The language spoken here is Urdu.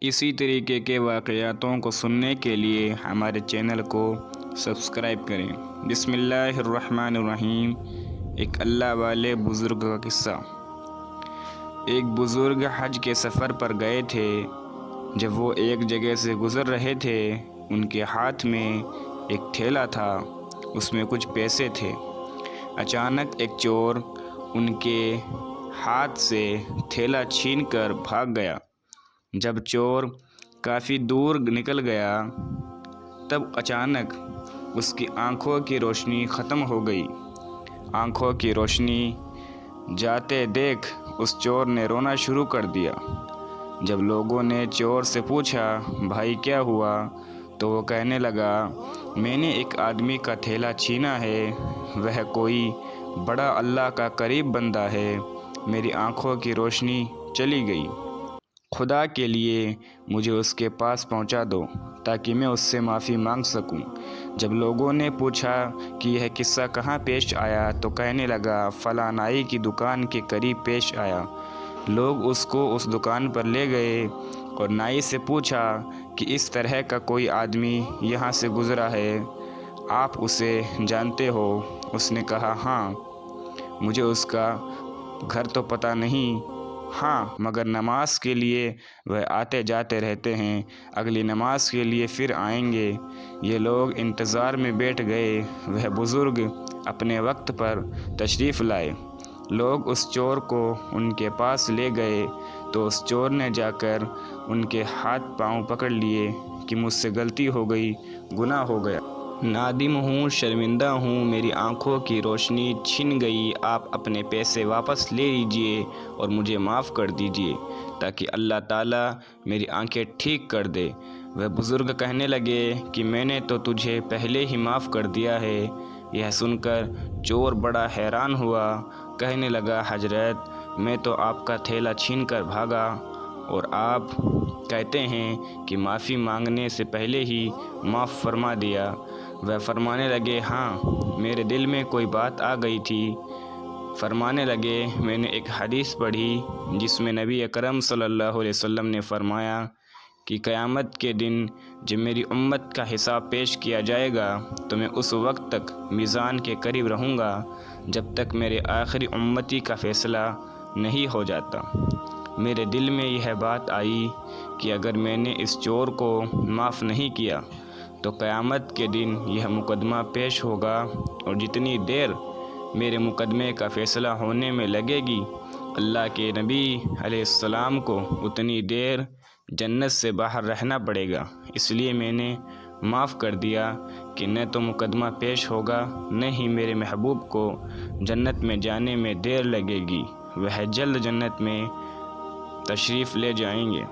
اسی طریقے کے واقعاتوں کو سننے کے لیے ہمارے چینل کو سبسکرائب کریں۔ بسم اللہ الرحمن الرحیم۔ ایک اللہ والے بزرگ کا قصہ۔ ایک بزرگ حج کے سفر پر گئے تھے۔ جب وہ ایک جگہ سے گزر رہے تھے، ان کے ہاتھ میں ایک تھیلا تھا، اس میں کچھ پیسے تھے۔ اچانک ایک چور ان کے ہاتھ سے تھیلا چھین کر بھاگ گیا۔ جب چور کافی دور نکل گیا، تب اچانک اس کی آنکھوں کی روشنی ختم ہو گئی۔ آنکھوں کی روشنی جاتے دیکھ اس چور نے رونا شروع کر دیا۔ جب لوگوں نے چور سے پوچھا، بھائی کیا ہوا؟ تو وہ کہنے لگا، میں نے ایک آدمی کا تھیلا چھینا ہے، وہ کوئی بڑا اللہ کا قریب بندہ ہے، میری آنکھوں کی روشنی چلی گئی۔ خدا کے لیے مجھے اس کے پاس پہنچا دو تاکہ میں اس سے معافی مانگ سکوں۔ جب لوگوں نے پوچھا کہ یہ قصہ کہاں پیش آیا، تو کہنے لگا، فلاں نائی کی دکان کے قریب پیش آیا۔ لوگ اس کو اس دکان پر لے گئے اور نائی سے پوچھا کہ اس طرح کا کوئی آدمی یہاں سے گزرا ہے، آپ اسے جانتے ہو؟ اس نے کہا، ہاں، مجھے اس کا گھر تو پتہ نہیں، ہاں مگر نماز کے لیے وہ آتے جاتے رہتے ہیں، اگلی نماز کے لیے پھر آئیں گے۔ یہ لوگ انتظار میں بیٹھ گئے۔ وہ بزرگ اپنے وقت پر تشریف لائے۔ لوگ اس چور کو ان کے پاس لے گئے تو اس چور نے جا کر ان کے ہاتھ پاؤں پکڑ لیے کہ مجھ سے غلطی ہو گئی، گناہ ہو گیا، نادم ہوں، شرمندہ ہوں، میری آنکھوں کی روشنی چھن گئی، آپ اپنے پیسے واپس لے لیجئے اور مجھے معاف کر دیجئے تاکہ اللہ تعالیٰ میری آنکھیں ٹھیک کر دے۔ وہ بزرگ کہنے لگے کہ میں نے تو تجھے پہلے ہی معاف کر دیا ہے۔ یہ سن کر چور بڑا حیران ہوا، کہنے لگا، حضرت میں تو آپ کا تھیلا چھین کر بھاگا اور آپ کہتے ہیں کہ معافی مانگنے سے پہلے ہی معاف فرما دیا۔ وہ فرمانے لگے، ہاں میرے دل میں کوئی بات آ گئی تھی۔ فرمانے لگے، میں نے ایک حدیث پڑھی جس میں نبی اکرم صلی اللہ علیہ وسلم نے فرمایا کہ قیامت کے دن جب میری امت کا حساب پیش کیا جائے گا تو میں اس وقت تک میزان کے قریب رہوں گا جب تک میرے آخری امتی کا فیصلہ نہیں ہو جاتا۔ میرے دل میں یہ بات آئی کہ اگر میں نے اس چور کو معاف نہیں کیا تو قیامت کے دن یہ مقدمہ پیش ہوگا، اور جتنی دیر میرے مقدمے کا فیصلہ ہونے میں لگے گی، اللہ کے نبی علیہ السلام کو اتنی دیر جنت سے باہر رہنا پڑے گا۔ اس لیے میں نے معاف کر دیا کہ نہ تو مقدمہ پیش ہوگا، نہ ہی میرے محبوب کو جنت میں جانے میں دیر لگے گی، وہ جلد جنت میں تشریف لے جائیں گے۔